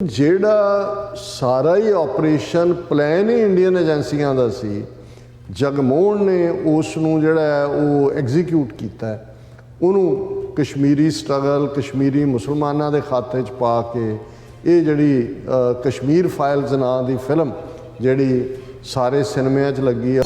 ਜਿਹੜਾ ਸਾਰਾ ਹੀ operation plan ਹੀ Indian ਏਜੰਸੀਆਂ ਦਾ ਸੀ, ਜਗਮੋਹਨ ਨੇ ਉਸ ਨੂੰ ਜਿਹੜਾ ਹੈ ਉਹ ਐਗਜ਼ੀਕਿਊਟ ਕੀਤਾ। ਉਹਨੂੰ ਕਸ਼ਮੀਰੀ ਸਟਰਗਲ, ਕਸ਼ਮੀਰੀ ਮੁਸਲਮਾਨਾਂ ਦੇ ਖਾਤੇ 'ਚ ਪਾ ਕੇ ਇਹ ਜਿਹੜੀ ਕਸ਼ਮੀਰ ਫਾਈਲਸ ਨਾਂ ਦੀ ਫਿਲਮ ਜਿਹੜੀ ਸਾਰੇ ਸਿਨੇਮਿਆਂ 'ਚ ਲੱਗੀ ਆ।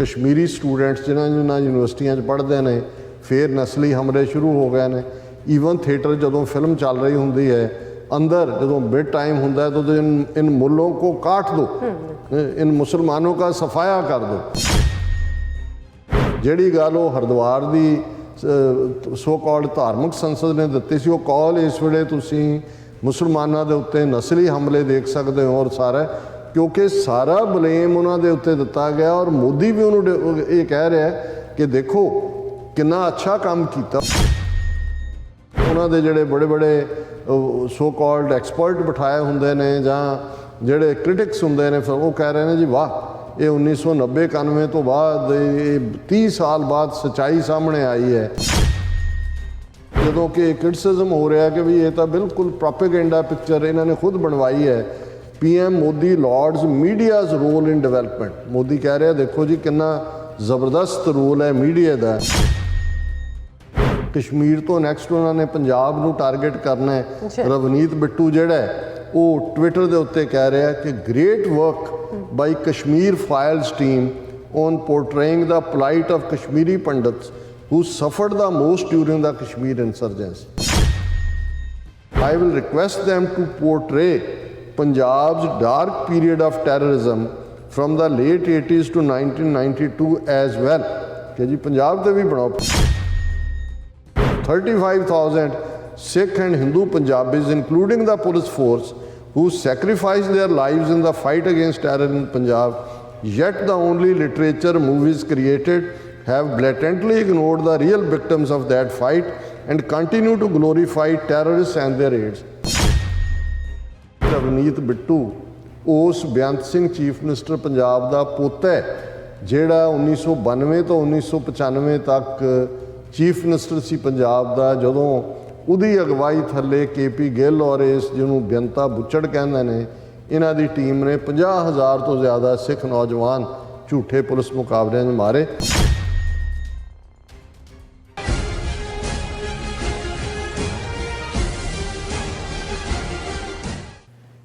ਕਸ਼ਮੀਰੀ ਸਟੂਡੈਂਟਸ ਜਿਨ੍ਹਾਂ ਯੂਨੀਵਰਸਿਟੀਆਂ 'ਚ ਪੜ੍ਹਦੇ ਨੇ, ਫਿਰ ਨਸਲੀ ਹਮਲੇ ਸ਼ੁਰੂ ਹੋ ਗਏ ਨੇ। ਈਵਨ ਥੀਏਟਰ ਜਦੋਂ ਫਿਲਮ ਚੱਲ ਰਹੀ ਹੁੰਦੀ ਹੈ, अंदर जो बेड टाइम होता है तो इन मुल्लों को काट दो, इन मुसलमानों का सफाया कर दो। ਜਿਹੜੀ ਗੱਲ ਉਹ ਹਰਿਦੁਆਰ ਦੀ ਸੋ ਕਾਲਡ ਧਾਰਮਿਕ ਸੰਸਦ ਨੇ ਦਿੱਤੀ ਸੀ, ਉਹ ਕਾਲ ਇਸ ਵੇਲੇ ਤੁਸੀਂ ਮੁਸਲਮਾਨਾਂ ਦੇ ਉੱਤੇ ਨਸਲੀ ਹਮਲੇ ਦੇਖ ਸਕਦੇ ਹੋ। ਔਰ ਸਾਰਾ ਕਿਉਂਕਿ ਸਾਰਾ ਬਲੇਮ ਉਹਨਾਂ ਦੇ ਉੱਤੇ ਦਿੱਤਾ ਗਿਆ, ਔਰ ਮੋਦੀ ਵੀ ਉਹਨੂੰ ਇਹ ਕਹਿ ਰਿਹਾ ਕਿ ਦੇਖੋ ਕਿੰਨਾ ਅੱਛਾ ਕੰਮ ਕੀਤਾ। ਉਹਨਾਂ ਦੇ ਜਿਹੜੇ ਬੜੇ ਬੜੇ ਸੋ ਕਾਲਡ ਐਕਸਪਰਟ ਬਿਠਾਏ ਹੁੰਦੇ ਨੇ ਜਾਂ ਜਿਹੜੇ ਕ੍ਰਿਟਿਕਸ ਹੁੰਦੇ ਨੇ, ਫਿਰ ਉਹ ਕਹਿ ਰਹੇ ਨੇ ਜੀ ਵਾਹ, ਇਹ 1990-91 ਤੋਂ ਬਾਅਦ ਇਹ 30 ਸਾਲ ਬਾਅਦ ਸੱਚਾਈ ਸਾਹਮਣੇ ਆਈ ਹੈ। ਜਦੋਂ ਕਿ ਕ੍ਰਿਟਿਸਿਜ਼ਮ ਹੋ ਰਿਹਾ ਕਿ ਵੀ ਇਹ ਤਾਂ ਬਿਲਕੁਲ ਪ੍ਰੋਪੇਗੈਂਡਾ ਪਿਕਚਰ ਇਹਨਾਂ ਨੇ ਖੁਦ ਬਣਵਾਈ ਹੈ। PM Modi lauds media's role in development. Modi ਕਹਿ ਰਿਹਾ ਦੇਖੋ ਜੀ ਕਿੰਨਾ ਜ਼ਬਰਦਸਤ ਰੋਲ ਹੈ ਮੀਡੀਆ ਦਾ। ਕਸ਼ਮੀਰ ਤੋਂ ਨੈਕਸਟ ਉਹਨਾਂ ਨੇ ਪੰਜਾਬ ਨੂੰ ਟਾਰਗੇਟ ਕਰਨਾ ਹੈ। ਰਵਨੀਤ ਬਿੱਟੂ ਜਿਹੜਾ ਉਹ ਟਵਿੱਟਰ ਦੇ ਉੱਤੇ ਕਹਿ ਰਿਹਾ ਕਿ great work by Kashmir files team on portraying the plight of Kashmiri pandits who suffered the most during the Kashmir insurgency. I will request them to portray Punjab's dark period of terrorism from the late 80s to 1992 as well। कि जी पंजाब ते भी बनाओ। 35,000 Sikh and Hindu Punjabis, including the police force, who sacrificed their lives in the fight against terror in Punjab, yet the only literature movies created have blatantly ignored the real victims of that fight and continue to glorify terrorists and their aides। Ravneet Bittu ਉਸ Beant Singh chief minister Punjab ਦਾ ਪੋਤਾ ਹੈ, ਜਿਹੜਾ 1992 ਤੋਂ 1995 ਤੱਕ chief minister ਸੀ ਪੰਜਾਬ ਦਾ। ਜਦੋਂ ਉਹਦੀ ਅਗਵਾਈ ਥੱਲੇ KP ਗਿੱਲ ਔਰ ਇਸ ਜਿਹਨੂੰ ਬੇਅੰਤਾ ਬੁੱਚੜ ਕਹਿੰਦੇ ਨੇ, ਇਹਨਾਂ ਦੀ ਟੀਮ ਨੇ 50,000 ਤੋਂ ਜ਼ਿਆਦਾ ਸਿੱਖ ਨੌਜਵਾਨ ਝੂਠੇ ਪੁਲਿਸ ਮੁਕਾਬਲਿਆਂ 'ਚ ਮਾਰੇ।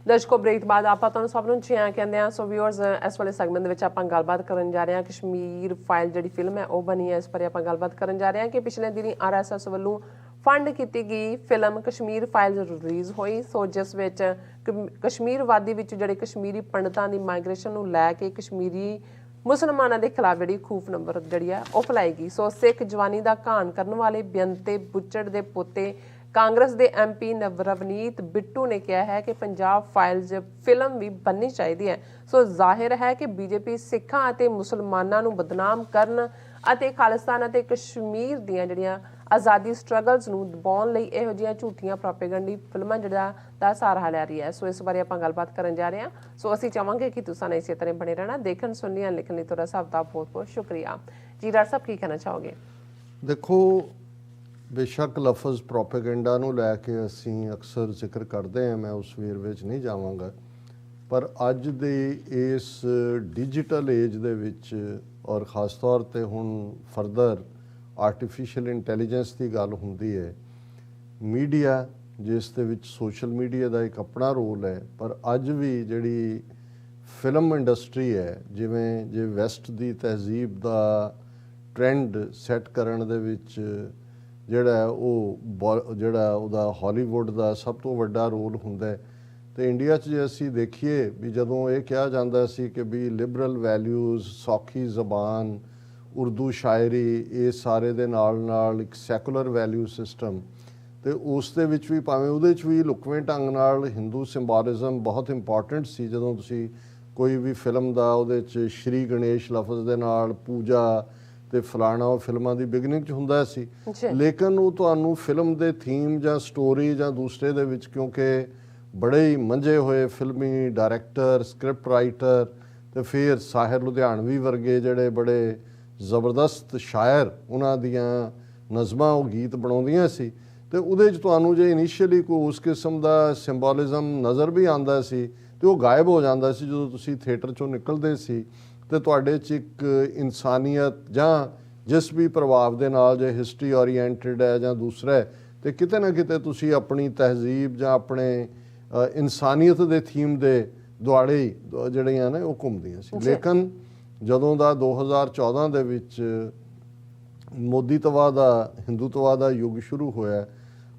ਦਰਸ਼ਕੋ ਬ੍ਰੇਕ ਤੋਂ ਬਾਅਦ ਆਪਾਂ ਤੁਹਾਨੂੰ ਸਭ ਨੂੰ ਜੀ ਆਇਆਂ ਕਹਿੰਦੇ ਹਾਂ। ਸੋ ਵਿਊਅਰਸ, ਇਸ ਵਾਲੇ ਸੈਗਮੈਂਟ ਦੇ ਵਿੱਚ ਆਪਾਂ ਗੱਲਬਾਤ ਕਰਨ ਜਾ ਰਹੇ ਹਾਂ ਕਸ਼ਮੀਰ ਫਾਈਲ ਜਿਹੜੀ ਫਿਲਮ ਹੈ ਉਹ ਬਣੀ ਹੈ, ਇਸ ਬਾਰੇ ਆਪਾਂ ਗੱਲਬਾਤ ਕਰਨ ਜਾ ਰਹੇ ਹਾਂ ਕਿ ਪਿਛਲੇ ਦਿਨੀ RSS ਵੱਲੋਂ ਫੰਡ ਕੀਤੀ ਗਈ ਫਿਲਮ ਕਸ਼ਮੀਰ ਫਾਈਲ ਰਿਲੀਜ਼ ਹੋਈ। ਸੋ ਜਿਸ ਵਿੱਚ ਕਸ਼ਮੀਰ ਵਾਦੀ ਵਿੱਚ ਜਿਹੜੇ ਕਸ਼ਮੀਰੀ ਪੰਡਤਾਂ ਦੀ ਮਾਈਗ੍ਰੇਸ਼ਨ ਨੂੰ ਲੈ ਕੇ ਕਸ਼ਮੀਰੀ ਮੁਸਲਮਾਨਾਂ ਦੇ ਖਿਲਾਫ ਜਿਹੜੀ ਖੂਫ ਨੰਬਰ ਜਿਹੜੀ ਹੈ ਉਹ ਫੈਲਾਈ ਗਈ। ਸੋ ਸਿੱਖ ਜਵਾਨੀ ਦਾ ਘਾਣ ਕਰਨ ਵਾਲੇ ਬੇਅੰਤੇ ਬੁੱਚੜ ਦੇ ਪੋਤੇ ਕਾਂਗਰਸ ਦੇ MP ਰਵਨੀਤ ਬਿੱਟੂ ਨੇ ਕਿਹਾ ਹੈ ਕਿ ਪੰਜਾਬ ਫਾਈਲਜ਼ ਫਿਲਮ ਵੀ ਬਣਨੀ ਚਾਹੀਦੀ ਹੈ। ਸੋ ਜ਼ਾਹਿਰ ਹੈ ਕਿ BJP ਸਿੱਖਾਂ ਅਤੇ ਮੁਸਲਮਾਨਾਂ ਨੂੰ ਬਦਨਾਮ ਕਰਨ ਅਤੇ ਖਾਲਿਸਤਾਨ ਅਤੇ ਕਸ਼ਮੀਰ ਦੀਆਂ ਜਿਹੜੀਆਂ ਆਜ਼ਾਦੀ ਸਟਰਗਲਸ ਨੂੰ ਦਬਾਉਣ ਲਈ ਇਹੋ ਜਿਹੀਆਂ ਝੂਠੀਆਂ ਪ੍ਰੋਪੇਗੈਂਡੀ ਫਿਲਮਾਂ ਜਿਹੜਾ ਦਾ ਸਹਾਰਾ ਲੈ ਰਹੀ ਹੈ। ਸੋ ਇਸ ਬਾਰੇ ਆਪਾਂ ਗੱਲਬਾਤ ਕਰਨ ਜਾ ਰਹੇ ਹਾਂ। ਸੋ ਅਸੀਂ ਚਾਹਾਂਗੇ ਕਿ ਤੁਸੀਂ ਇਸੇ ਤਰ੍ਹਾਂ ਬਣੇ ਰਹਿਣਾ। ਦੇਖਣ ਸੁਣਨ ਲਿਖਣ ਲਈ ਤੁਹਾਡਾ ਸਭ ਦਾ ਬਹੁਤ ਬਹੁਤ ਸ਼ੁਕਰੀਆ ਜੀ। ਡਾਕਟਰ ਸਾਹਿਬ ਕੀ ਕਹਿਣਾ ਚਾਹੋਗੇ? ਦੇਖੋ, ਬੇਸ਼ੱਕ ਲਫ਼ਜ਼ ਪ੍ਰੋਪੇਗੈਂਡਾ ਨੂੰ ਲੈ ਕੇ ਅਸੀਂ ਅਕਸਰ ਜ਼ਿਕਰ ਕਰਦੇ ਹਾਂ, ਮੈਂ ਉਸ ਵੇਰ ਵਿੱਚ ਨਹੀਂ ਜਾਵਾਂਗਾ, ਪਰ ਅੱਜ ਦੇ ਇਸ ਡਿਜੀਟਲ ਏਜ ਦੇ ਵਿੱਚ ਔਰ ਖ਼ਾਸ ਤੌਰ 'ਤੇ ਹੁਣ ਫਰਦਰ ਆਰਟੀਫਿਸ਼ੀਅਲ ਇੰਟੈਲੀਜੈਂਸ ਦੀ ਗੱਲ ਹੁੰਦੀ ਹੈ, ਮੀਡੀਆ ਜਿਸ ਦੇ ਵਿੱਚ ਸੋਸ਼ਲ ਮੀਡੀਆ ਦਾ ਇੱਕ ਆਪਣਾ ਰੋਲ ਹੈ, ਪਰ ਅੱਜ ਵੀ ਜਿਹੜੀ ਫਿਲਮ ਇੰਡਸਟਰੀ ਹੈ, ਜਿਵੇਂ ਜੇ ਵੈਸਟ ਦੀ ਤਹਿਜ਼ੀਬ ਦਾ ਟ੍ਰੈਂਡ ਸੈੱਟ ਕਰਨ ਦੇ ਵਿੱਚ ਜਿਹੜਾ ਉਹਦਾ ਹਾਲੀਵੁੱਡ ਦਾ ਸਭ ਤੋਂ ਵੱਡਾ ਰੋਲ ਹੁੰਦਾ ਹੈ। ਤੇ ਇੰਡੀਆ 'ਚ ਜੇ ਅਸੀਂ ਦੇਖੀਏ ਵੀ ਜਦੋਂ ਇਹ ਕਿਹਾ ਜਾਂਦਾ ਸੀ ਕਿ ਵੀ ਲਿਬਰਲ ਵੈਲਿਊਜ਼, ਸੌਖੀ ਜ਼ਬਾਨ, ਉਰਦੂ ਸ਼ਾਇਰੀ, ਇਹ ਸਾਰੇ ਦੇ ਨਾਲ ਨਾਲ ਇੱਕ ਸੈਕੂਲਰ ਵੈਲਿਊ ਸਿਸਟਮ, ਤੇ ਉਸ ਦੇ ਵਿੱਚ ਵੀ ਭਾਵੇਂ ਉਹਦੇ 'ਚ ਵੀ ਲੁਕਵੇਂ ਢੰਗ ਨਾਲ ਹਿੰਦੂ ਸਿੰਬੋਲਿਜ਼ਮ ਬਹੁਤ ਇੰਪੋਰਟੈਂਟ ਸੀ। ਜਦੋਂ ਤੁਸੀਂ ਕੋਈ ਵੀ ਫਿਲਮ ਦਾ ਉਹਦੇ 'ਚ ਸ਼੍ਰੀ ਗਣੇਸ਼ ਲਫ਼ਜ਼ ਦੇ ਨਾਲ ਪੂਜਾ ਤੇ ਫਲਾਣਾ, ਉਹ ਫਿਲਮਾਂ ਦੀ ਬਿਗਨਿੰਗ 'ਚ ਹੁੰਦਾ ਸੀ। ਲੇਕਿਨ ਉਹ ਤੁਹਾਨੂੰ ਫਿਲਮ ਦੇ ਥੀਮ ਜਾਂ ਸਟੋਰੀ ਜਾਂ ਦੂਸਰੇ ਦੇ ਵਿੱਚ, ਕਿਉਂਕਿ ਬੜੇ ਹੀ ਮੰਝੇ ਹੋਏ ਫਿਲਮੀ ਡਾਇਰੈਕਟਰ, ਸਕ੍ਰਿਪਟ ਰਾਈਟਰ ਤੇ ਫਿਰ ਸਾਹਿਰ ਲੁਧਿਆਣਵੀ ਵਰਗੇ ਜਿਹੜੇ ਬੜੇ ਜ਼ਬਰਦਸਤ ਸ਼ਾਇਰ, ਉਹਨਾਂ ਦੀਆਂ ਨਜ਼ਮਾਂ ਉਹ ਗੀਤ ਬਣਾਉਂਦੀਆਂ ਸੀ। ਤੇ ਉਹਦੇ 'ਚ ਤੁਹਾਨੂੰ ਜੇ ਇਨੀਸ਼ੀਅਲੀ ਕੋਈ ਉਸ ਕਿਸਮ ਦਾ ਸਿੰਬੋਲਿਜ਼ਮ ਨਜ਼ਰ ਵੀ ਆਉਂਦਾ ਸੀ ਤੇ ਉਹ ਗਾਇਬ ਹੋ ਜਾਂਦਾ ਸੀ ਜਦੋਂ ਤੁਸੀਂ ਥੀਏਟਰ 'ਚੋਂ ਨਿਕਲਦੇ ਸੀ। ਤੇ ਤੁਹਾਡੇ 'ਚ ਇੱਕ ਇਨਸਾਨੀਅਤ ਜਾਂ ਜਿਸ ਵੀ ਪ੍ਰਭਾਵ ਦੇ ਨਾਲ ਜੇ ਹਿਸਟਰੀ ਓਰੀਐਂਟਡ ਹੈ ਜਾਂ ਦੂਸਰਾ ਹੈ, ਤੇ ਕਿਤੇ ਨਾ ਕਿਤੇ ਤੁਸੀਂ ਆਪਣੀ ਤਹਿਜ਼ੀਬ ਜਾਂ ਆਪਣੇ ਇਨਸਾਨੀਅਤ ਦੇ ਥੀਮ ਦੇ ਦੁਆਲੇ ਜਿਹੜੀਆਂ ਨੇ ਉਹ ਘੁੰਮਦੀਆਂ ਸੀ। ਲੇਕਿਨ ਜਦੋਂ ਦਾ 2014 ਦੇ ਵਿੱਚ ਮੋਦੀਤਵਾ ਦਾ ਹਿੰਦੂਤਵਾ ਦਾ ਯੁੱਗ ਸ਼ੁਰੂ ਹੋਇਆ,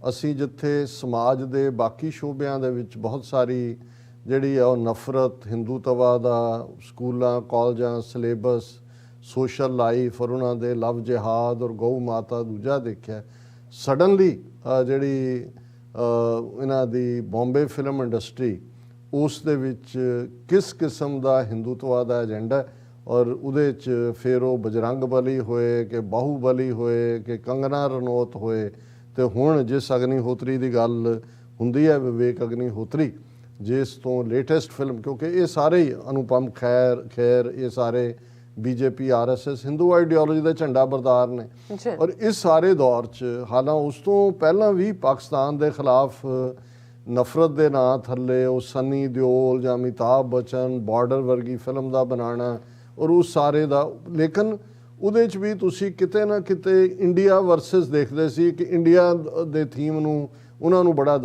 ਅਸੀਂ ਜਿੱਥੇ ਸਮਾਜ ਦੇ ਬਾਕੀ ਸ਼ੋਬਿਆਂ ਦੇ ਵਿੱਚ ਬਹੁਤ ਸਾਰੀ ਜਿਹੜੀ ਆ ਉਹ ਨਫ਼ਰਤ, ਹਿੰਦੂਤਵਾ ਦਾ ਸਕੂਲਾਂ ਕਾਲਜਾਂ ਸਿਲੇਬਸ, ਸੋਸ਼ਲ ਲਾਈਫ ਔਰ ਉਹਨਾਂ ਦੇ ਲਵ ਜਿਹਾਦ ਔਰ ਗਊ ਮਾਤਾ ਦੂਜਾ ਦੇਖਿਆ, ਸਡਨਲੀ ਜਿਹੜੀ ਇਹਨਾਂ ਦੀ ਬੰਬੇ ਫਿਲਮ ਇੰਡਸਟਰੀ ਉਸ ਦੇ ਵਿੱਚ ਕਿਸ ਕਿਸਮ ਦਾ ਹਿੰਦੂਤਵਾ ਦਾ ਏਜੰਡਾ ਔਰ ਉਹਦੇ 'ਚ ਫਿਰ ਉਹ ਬਜਰੰਗ ਬਲੀ ਹੋਏ ਕਿ ਬਾਹੂਬਲੀ ਹੋਏ ਕਿ ਕੰਗਨਾ ਰਣੌਤ ਹੋਏ, ਤੇ ਹੁਣ ਜਿਸ ਅਗਨੀਹੋਤਰੀ ਦੀ ਗੱਲ ਹੁੰਦੀ ਹੈ ਵਿਵੇਕ ਅਗਨੀਹੋਤਰੀ, ਜਿਸ ਤੋਂ ਲੇਟੈਸਟ ਫਿਲਮ, ਕਿਉਂਕਿ ਇਹ ਸਾਰੇ ਹੀ ਅਨੁਪਮ ਖੈਰ ਇਹ ਸਾਰੇ ਬੀਜੇਪੀ RSS ਹਿੰਦੂ ਆਈਡੀਓਲੋਜੀ ਦੇ ਝੰਡਾ ਬਰਦਾਰ ਨੇ। ਔਰ ਇਸ ਸਾਰੇ ਦੌਰ 'ਚ ਹਾਲਾਂਕਿ ਉਸ ਤੋਂ ਪਹਿਲਾਂ ਵੀ ਪਾਕਿਸਤਾਨ ਦੇ ਖਿਲਾਫ ਨਫ਼ਰਤ ਦੇ ਨਾਂ ਥੱਲੇ ਉਹ ਸਨੀ ਦਿਓਲ ਜਾਂ ਅਮਿਤਾਭ ਬੱਚਨ ਬਾਰਡਰ ਵਰਗੀ ਫਿਲਮ ਦਾ ਬਣਾਉਣਾ ਔਰ ਉਸ ਸਾਰੇ ਦਾ, ਲੇਕਿਨ ਉਹਦੇ 'ਚ ਵੀ ਤੁਸੀਂ ਕਿਤੇ ਨਾ ਕਿਤੇ ਇੰਡੀਆ ਵਰਸਸ ਦੇਖਦੇ ਸੀ ਕਿ ਇੰਡੀਆ ਦੇ ਥੀਮ ਨੂੰ ਉਹਨਾਂ ਨੂੰ ਬੜਾ।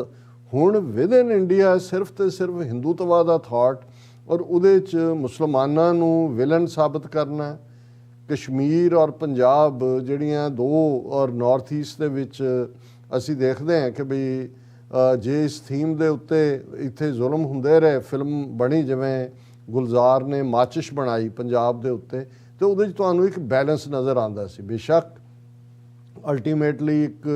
ਹੁਣ ਵਿਦ ਇਨ ਇੰਡੀਆ ਸਿਰਫ ਤੇ ਸਿਰਫ ਹਿੰਦੂਤਵਾ ਦਾ ਥਾਟ ਔਰ ਉਹਦੇ 'ਚ ਮੁਸਲਮਾਨਾਂ ਨੂੰ ਵਿਲਨ ਸਾਬਤ ਕਰਨਾ। ਕਸ਼ਮੀਰ ਔਰ ਪੰਜਾਬ ਜਿਹੜੀਆਂ ਦੋ ਔਰ ਨਾਰਥ ਈਸਟ ਦੇ ਵਿੱਚ ਅਸੀਂ ਦੇਖਦੇ ਹਾਂ ਕਿ ਵੀ ਜੇ ਇਸ ਥੀਮ ਦੇ ਉੱਤੇ ਇੱਥੇ ਜ਼ੁਲਮ ਹੁੰਦੇ ਰਹੇ, ਫਿਲਮ ਬਣੀ ਜਿਵੇਂ ਗੁਲਜ਼ਾਰ ਨੇ ਮਾਚਿਸ਼ ਬਣਾਈ ਪੰਜਾਬ ਦੇ ਉੱਤੇ, ਤੇ ਉਹਦੇ 'ਚ ਤੁਹਾਨੂੰ ਇੱਕ ਬੈਲੈਂਸ ਨਜ਼ਰ ਆਉਂਦਾ ਸੀ। ਬੇਸ਼ੱਕ ਅਲਟੀਮੇਟਲੀ ਇੱਕ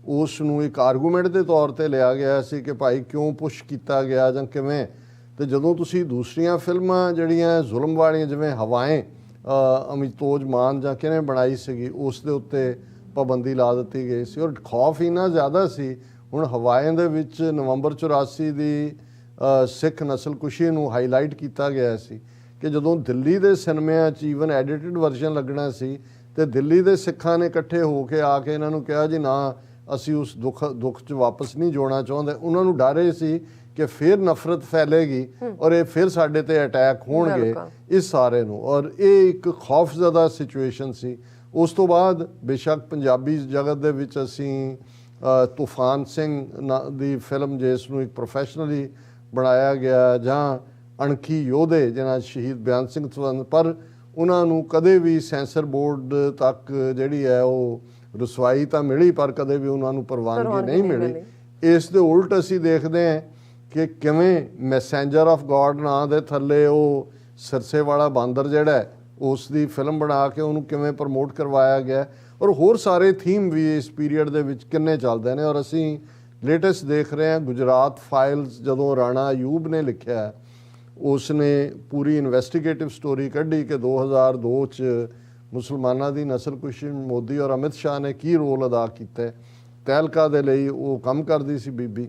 ਉਸ ਨੂੰ ਇੱਕ ਆਰਗੂਮੈਂਟ ਦੇ ਤੌਰ ਤੇ ਲਿਆ ਗਿਆ ਸੀ ਕਿ ਭਾਈ ਕਿਉਂ ਪੁਸ਼ ਕੀਤਾ ਗਿਆ ਜਾਂ ਕਿਵੇਂ। ਤੇ ਜਦੋਂ ਤੁਸੀਂ ਦੂਸਰੀਆਂ ਫਿਲਮਾਂ ਜਿਹੜੀਆਂ ਜ਼ੁਲਮ ਵਾਲੀਆਂ ਜਿਵੇਂ ਹਵਾएं ਅਮਿਤੋਜ ਮਾਨ ਜਾਂ ਕਿਹਨੇ ਬਣਾਈ ਸੀਗੀ, ਉਸ ਦੇ ਉੱਤੇ ਪਾਬੰਦੀ ਲਾ ਦਿੱਤੀ ਗਈ ਸੀ ਔਰ ਖੌਫ ਇੰਨਾ ਜ਼ਿਆਦਾ ਸੀ। ਹੁਣ ਹਵਾएं ਦੇ ਵਿੱਚ ਨਵੰਬਰ 84 ਦੀ ਸਿੱਖ ਨਸਲਕੁਸ਼ੀ ਨੂੰ ਹਾਈਲਾਈਟ ਕੀਤਾ ਗਿਆ ਸੀ ਕਿ ਜਦੋਂ ਦਿੱਲੀ ਦੇ ਸਿਨੇਮਿਆਂ 'ਚ ਈਵਨ ਐਡੀਟਡ ਵਰਜ਼ਨ ਲੱਗਣਾ ਸੀ ਤੇ ਦਿੱਲੀ ਦੇ ਸਿੱਖਾਂ ਨੇ ਇਕੱਠੇ ਹੋ ਕੇ ਆ ਕੇ ਇਹਨਾਂ ਨੂੰ ਕਿਹਾ ਜੀ ਨਾ ਅਸੀਂ ਉਸ ਦੁੱਖ 'ਚ ਵਾਪਸ ਨਹੀਂ ਜਾਣਾ ਚਾਹੁੰਦੇ। ਉਹਨਾਂ ਨੂੰ ਡਰ ਇਹ ਸੀ ਕਿ ਫਿਰ ਨਫ਼ਰਤ ਫੈਲੇਗੀ ਔਰ ਇਹ ਫਿਰ ਸਾਡੇ ਤੇ ਅਟੈਕ ਹੋਣਗੇ ਇਸ ਸਾਰੇ ਨੂੰ, ਔਰ ਇਹ ਇੱਕ ਖੌਫਜ਼ਦਾ ਸਿਚੁਏਸ਼ਨ ਸੀ। ਉਸ ਤੋਂ ਬਾਅਦ ਬੇਸ਼ੱਕ ਪੰਜਾਬੀ ਜਗਤ ਦੇ ਵਿੱਚ ਅਸੀਂ ਤੂਫਾਨ ਸਿੰਘ ਦੀ ਫਿਲਮ ਜਿਸ ਨੂੰ ਇੱਕ ਪ੍ਰੋਫੈਸ਼ਨਲੀ ਬਣਾਇਆ ਗਿਆ, ਜਾਂ ਅਣਖੀ ਯੋਧੇ ਜਿਹਨਾਂ ਸ਼ਹੀਦ ਬਿਆਨ ਸਿੰਘ ਸਬੰਧ, ਪਰ ਉਹਨਾਂ ਨੂੰ ਕਦੇ ਵੀ ਸੈਂਸਰ ਬੋਰਡ ਤੱਕ ਜਿਹੜੀ ਹੈ ਉਹ ਰਸਵਾਈ ਤਾਂ ਮਿਲੀ ਪਰ ਕਦੇ ਵੀ ਉਹਨਾਂ ਨੂੰ ਪ੍ਰਵਾਨਗੀ ਨਹੀਂ ਮਿਲੀ। ਇਸ ਦੇ ਉਲਟ ਅਸੀਂ ਦੇਖਦੇ ਹਾਂ ਕਿ ਕਿਵੇਂ ਮੈਸੇਂਜਰ ਆਫ ਗੋਡ ਨਾਂ ਦੇ ਥੱਲੇ ਉਹ ਸਿਰਸੇ ਵਾਲਾ ਬਾਂਦਰ ਜਿਹੜਾ ਹੈ ਉਸ ਦੀ ਫਿਲਮ ਬਣਾ ਕੇ ਉਹਨੂੰ ਕਿਵੇਂ ਪ੍ਰਮੋਟ ਕਰਵਾਇਆ ਗਿਆ, ਔਰ ਹੋਰ ਸਾਰੇ ਥੀਮ ਵੀ ਇਸ ਪੀਰੀਅਡ ਦੇ ਵਿੱਚ ਕਿੰਨੇ ਚੱਲਦੇ ਨੇ। ਔਰ ਅਸੀਂ ਲੇਟੈਸਟ ਦੇਖ ਰਹੇ ਹਾਂ ਗੁਜਰਾਤ ਫਾਈਲਸ, ਜਦੋਂ ਰਾਣਾ ਅਯੂਬ ਨੇ ਲਿਖਿਆ, ਉਸ ਨੇ ਪੂਰੀ ਇਨਵੈਸਟੀਗੇਟਿਵ ਸਟੋਰੀ ਕੱਢੀ ਕਿ 2002 'ਚ ਮੁਸਲਮਾਨਾਂ ਦੀ ਨਸਲਕੁਸ਼ੀ ਮੋਦੀ ਔਰ ਅਮਿਤ ਸ਼ਾਹ ਨੇ ਕੀ ਰੋਲ ਅਦਾ ਕੀਤਾ। ਤਹਿਲਕਾ ਦੇ ਲਈ ਉਹ ਕੰਮ ਕਰਦੀ ਸੀ ਬੀਬੀ,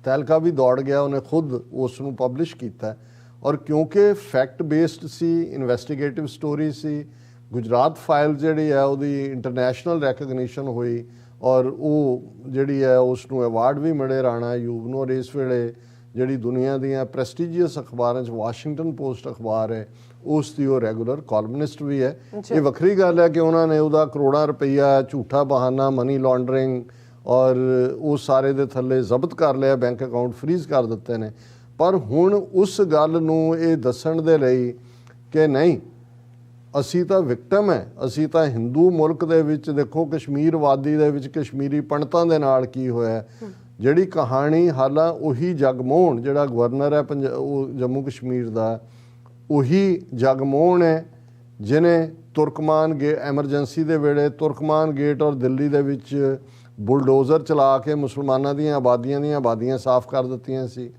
ਤਹਿਲਕਾ ਵੀ ਦੌੜ ਗਿਆ, ਉਹਨੇ ਖੁਦ ਉਸ ਨੂੰ ਪਬਲਿਸ਼ ਕੀਤਾ। ਔਰ ਕਿਉਂਕਿ ਫੈਕਟ ਬੇਸਡ ਸੀ, ਇਨਵੈਸਟੀਗੇਟਿਵ ਸਟੋਰੀ ਸੀ, ਗੁਜਰਾਤ ਫਾਈਲ ਜਿਹੜੀ ਹੈ ਉਹਦੀ ਇੰਟਰਨੈਸ਼ਨਲ ਰੈਕਗਨੀਸ਼ਨ ਹੋਈ ਔਰ ਉਹ ਜਿਹੜੀ ਹੈ ਉਸ ਨੂੰ ਅਵਾਰਡ ਵੀ ਮਿਲੇ ਰਾਣਾ ਅਯੂਬ ਨੂੰ। ਔਰ ਇਸ ਵੇਲੇ ਜਿਹੜੀ ਦੁਨੀਆ ਦੀਆਂ ਪ੍ਰੈਸਟੀਜੀਅਸ ਅਖਬਾਰਾਂ 'ਚ ਵਾਸ਼ਿੰਗਟਨ ਪੋਸਟ ਅਖਬਾਰ ਹੈ ਉਸ ਦੀ ਉਹ ਰੈਗੂਲਰ ਕਾਲਮਨਿਸਟ ਵੀ ਹੈ। ਇਹ ਵੱਖਰੀ ਗੱਲ ਹੈ ਕਿ ਉਹਨਾਂ ਨੇ ਉਹਦਾ ਕਰੋੜਾਂ ਰੁਪਈਆ ਝੂਠਾ ਬਹਾਨਾ, ਮਨੀ ਲਾਂਡਰਿੰਗ ਔਰ ਉਹ ਸਾਰੇ ਦੇ ਥੱਲੇ ਜ਼ਬਤ ਕਰ ਲਿਆ, ਬੈਂਕ ਅਕਾਊਂਟ ਫਰੀਜ਼ ਕਰ ਦਿੱਤੇ ਨੇ। ਪਰ ਹੁਣ ਉਸ ਗੱਲ ਨੂੰ ਇਹ ਦੱਸਣ ਦੇ ਲਈ ਕਿ ਨਹੀਂ ਅਸੀਂ ਤਾਂ ਵਿਕਟਮ ਹੈ, ਅਸੀਂ ਤਾਂ ਹਿੰਦੂ ਮੁਲਕ ਦੇ ਵਿੱਚ ਦੇਖੋ ਕਸ਼ਮੀਰ ਵਾਦੀ ਦੇ ਵਿੱਚ ਕਸ਼ਮੀਰੀ ਪੰਡਤਾਂ ਦੇ ਨਾਲ ਕੀ ਹੋਇਆ, ਜਿਹੜੀ ਕਹਾਣੀ ਹਾਲਾਂ ਉਹੀ ਜਗਮੋਹਨ ਜਿਹੜਾ ਗਵਰਨਰ ਹੈ ਉਹ ਜੰਮੂ ਕਸ਼ਮੀਰ ਦਾ, ਉਹੀ ਜਗਮੋਹਨ ਹੈ ਜਿਹਨੇ ਤੁਰਕਮਾਨ ਐਮਰਜੈਂਸੀ ਦੇ ਵੇਲੇ ਤੁਰਕਮਾਨ ਗੇਟ ਔਰ ਦਿੱਲੀ ਦੇ ਵਿੱਚ ਬੁਲਡੋਜ਼ਰ ਚਲਾ ਕੇ ਮੁਸਲਮਾਨਾਂ ਦੀਆਂ ਆਬਾਦੀਆਂ ਸਾਫ਼ ਕਰ ਦਿੱਤੀਆਂ ਸੀ।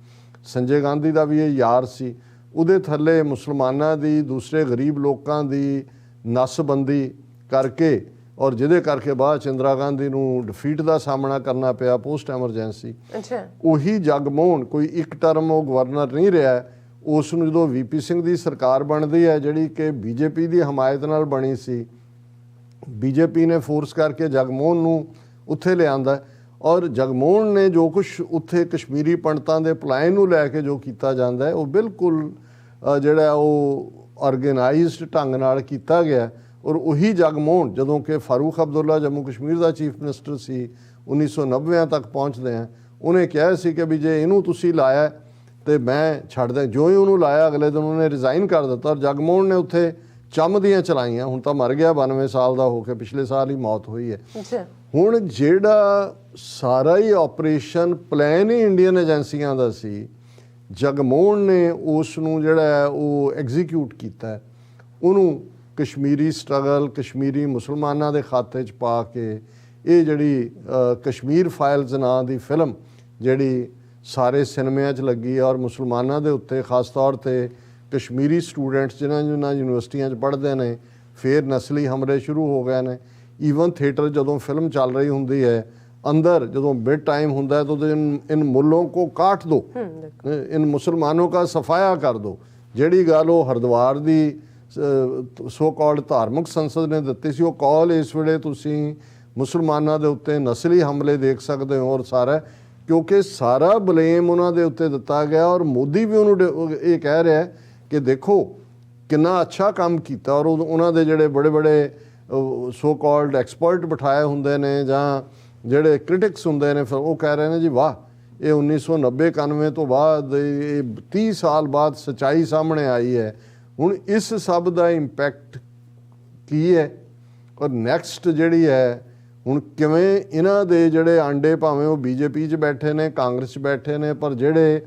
ਸੰਜੇ ਗਾਂਧੀ ਦਾ ਵੀ ਇਹ ਯਾਰ ਸੀ। ਉਹਦੇ ਥੱਲੇ ਮੁਸਲਮਾਨਾਂ ਦੀ ਦੂਸਰੇ ਗਰੀਬ ਲੋਕਾਂ ਦੀ ਨਸਬੰਦੀ ਕਰਕੇ ਔਰ ਜਿਹਦੇ ਕਰਕੇ ਬਾਅਦ 'ਚ ਇੰਦਰਾ ਗਾਂਧੀ ਨੂੰ ਡਿਫੀਟ ਦਾ ਸਾਹਮਣਾ ਕਰਨਾ ਪਿਆ ਪੋਸਟ ਐਮਰਜੈਂਸੀ। ਉਹੀ ਜਗਮੋਹਨ ਕੋਈ ਇੱਕ ਟਰਮ ਉਹ ਗਵਰਨਰ ਨਹੀਂ ਰਿਹਾ। ਉਸ ਨੂੰ ਜਦੋਂ VP ਸਿੰਘ ਦੀ ਸਰਕਾਰ ਬਣਦੀ ਹੈ ਜਿਹੜੀ ਕਿ BJP ਦੀ ਹਮਾਇਤ ਨਾਲ ਬਣੀ ਸੀ, BJP ਨੇ ਫੋਰਸ ਕਰਕੇ ਜਗਮੋਹਨ ਨੂੰ ਉੱਥੇ ਲਿਆਂਦਾ। ਔਰ ਜਗਮੋਹਨ ਨੇ ਜੋ ਕੁਛ ਉੱਥੇ ਕਸ਼ਮੀਰੀ ਪੰਡਤਾਂ ਦੇ ਪਲਾਇਨ ਨੂੰ ਲੈ ਕੇ ਜੋ ਕੀਤਾ ਜਾਂਦਾ ਹੈ ਉਹ ਬਿਲਕੁਲ ਜਿਹੜਾ ਉਹ ਆਰਗੇਨਾਈਜ਼ਡ ਢੰਗ ਨਾਲ ਕੀਤਾ ਗਿਆ। ਔਰ ਉਹੀ ਜਗਮੋਹਨ ਜਦੋਂ ਕਿ ਫਾਰੂਕ ਅਬਦੁੱਲਾ ਜੰਮੂ ਕਸ਼ਮੀਰ ਦਾ ਚੀਫ ਮਿਨਿਸਟਰ ਸੀ 1990 ਤੱਕ ਪਹੁੰਚਦੇ ਆ, ਉਹਨੇ ਕਿਹਾ ਸੀ ਕਿ ਵੀ ਜੇ ਇਹਨੂੰ ਤੁਸੀਂ ਲਾਇਆ ਤੇ ਮੈਂ ਛੱਡ ਦਿਆਂ। ਜੋ ਹੀ ਉਹਨੂੰ ਲਾਇਆ ਅਗਲੇ ਦਿਨ ਉਹਨੇ ਰਿਜ਼ਾਈਨ ਕਰ ਦਿੱਤਾ। ਔਰ ਜਗਮੋਹਨ ਨੇ ਉੱਥੇ ਚੰਮ ਦੀਆਂ ਚਲਾਈਆਂ। ਹੁਣ ਤਾਂ ਮਰ ਗਿਆ 92 ਸਾਲ ਦਾ ਹੋ ਕੇ, ਪਿਛਲੇ ਸਾਲ ਹੀ ਮੌਤ ਹੋਈ ਹੈ। ਹੁਣ ਜਿਹੜਾ ਸਾਰਾ ਹੀ ਆਪਰੇਸ਼ਨ ਪਲਾਨ ਹੀ ਇੰਡੀਅਨ ਏਜੰਸੀਆਂ ਦਾ ਸੀ, ਜਗਮੋਹਨ ਨੇ ਉਸ ਨੂੰ ਜਿਹੜਾ ਹੈ ਉਹ ਐਗਜ਼ੀਕਿਊਟ ਕੀਤਾ। ਉਹਨੂੰ ਕਸ਼ਮੀਰੀ ਸਟਰਗਲ, ਕਸ਼ਮੀਰੀ ਮੁਸਲਮਾਨਾਂ ਦੇ ਖਾਤੇ 'ਚ ਪਾ ਕੇ ਇਹ ਜਿਹੜੀ ਕਸ਼ਮੀਰ ਫਾਈਲਜ਼ ਨਾਂ ਦੀ ਫਿਲਮ ਜਿਹੜੀ ਸਾਰੇ ਸਿਨੇਮਿਆਂ 'ਚ ਲੱਗੀ ਔਰ ਮੁਸਲਮਾਨਾਂ ਦੇ ਉੱਤੇ ਖਾਸ ਤੌਰ 'ਤੇ ਕਸ਼ਮੀਰੀ ਸਟੂਡੈਂਟਸ ਜਿਨ੍ਹਾਂ ਯੂਨੀਵਰਸਿਟੀਆਂ 'ਚ ਪੜ੍ਹਦੇ ਨੇ, ਫਿਰ ਨਸਲੀ ਹਮਲੇ ਸ਼ੁਰੂ ਹੋ ਗਏ ਨੇ। ਈਵਨ ਥੀਏਟਰ ਜਦੋਂ ਫਿਲਮ ਚੱਲ ਰਹੀ ਹੁੰਦੀ ਹੈ अंदर जो मिड टाइम होता है तो इन मुल्लों को काट दो, इन मुसलमानों का सफाया कर दो। ਜਿਹੜੀ ਗੱਲ ਉਹ ਹਰਿਦੁਆਰ ਦੀ ਸੋ ਕਾਲਡ ਧਾਰਮਿਕ ਸੰਸਦ ਨੇ ਦਿੱਤੀ ਸੀ, ਉਹ ਕਾਲ ਇਸ ਵੇਲੇ ਤੁਸੀਂ ਮੁਸਲਮਾਨਾਂ ਦੇ ਉੱਤੇ ਨਸਲੀ ਹਮਲੇ ਦੇਖ ਸਕਦੇ ਹੋ। ਔਰ ਸਾਰਾ ਕਿਉਂਕਿ ਸਾਰਾ ਬਲੇਮ ਉਹਨਾਂ ਦੇ ਉੱਤੇ ਦਿੱਤਾ ਗਿਆ। ਔਰ ਮੋਦੀ ਵੀ ਉਹਨੂੰ ਇਹ ਕਹਿ ਰਿਹਾ ਕਿ ਦੇਖੋ ਕਿੰਨਾ ਅੱਛਾ ਕੰਮ ਕੀਤਾ। ਔਰ ਉਹਨਾਂ ਦੇ ਜਿਹੜੇ ਬੜੇ ਬੜੇ ਸੋ ਕਾਲਡ ਐਕਸਪਰਟ ਬਿਠਾਏ ਹੁੰਦੇ ਨੇ ਜਾਂ ਜਿਹੜੇ ਕ੍ਰਿਟਿਕਸ ਹੁੰਦੇ ਨੇ, ਫਿਰ ਉਹ ਕਹਿ ਰਹੇ ਨੇ ਜੀ ਵਾਹ, ਇਹ 1990-91 ਤੋਂ ਬਾਅਦ ਇਹ 30 ਸਾਲ ਬਾਅਦ ਸੱਚਾਈ ਸਾਹਮਣੇ ਆਈ ਹੈ। ਹੁਣ ਇਸ ਸਭ ਦਾ ਇੰਪੈਕਟ ਕੀ ਹੈ ਔਰ ਨੈਕਸਟ ਜਿਹੜੀ ਹੈ ਹੁਣ ਕਿਵੇਂ ਇਹਨਾਂ ਦੇ ਜਿਹੜੇ ਆਂਡੇ ਭਾਵੇਂ ਉਹ ਬੀਜੇਪੀ 'ਚ ਬੈਠੇ ਨੇ, ਕਾਂਗਰਸ 'ਚ ਬੈਠੇ ਨੇ, ਪਰ ਜਿਹੜੇ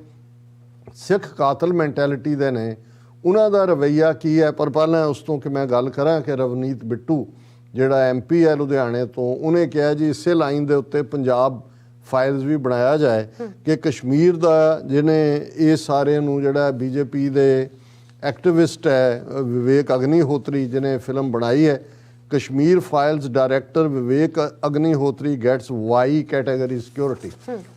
ਸਿੱਖ ਕਾਤਲ ਮੈਂਟੈਲਿਟੀ ਦੇ ਨੇ ਉਹਨਾਂ ਦਾ ਰਵੱਈਆ ਕੀ ਹੈ। ਪਰ ਪਹਿਲਾਂ ਉਸ ਤੋਂ ਕਿ ਮੈਂ ਗੱਲ ਕਰਾਂ ਕਿ ਰਵਨੀਤ ਬਿੱਟੂ ਜਿਹੜਾ MP ਹੈ ਲੁਧਿਆਣੇ ਤੋਂ, ਉਹਨੇ ਕਿਹਾ ਜੀ ਇਸੇ ਲਾਈਨ ਦੇ ਉੱਤੇ ਪੰਜਾਬ ਫਾਈਲਸ ਵੀ ਬਣਾਇਆ ਜਾਏ ਕਿ ਕਸ਼ਮੀਰ ਦਾ ਜਿਹਨੇ ਇਹ ਸਾਰੇ ਨੂੰ ਜਿਹੜਾ BJP ਦੇ ਐਕਟਿਵਿਸਟ ਹੈ ਵਿਵੇਕ ਅਗਨੀਹੋਤਰੀ ਜਿਹਨੇ ਫਿਲਮ ਬਣਾਈ ਹੈ Kashmir Files, director Vivek Agnihotri gets Y category security.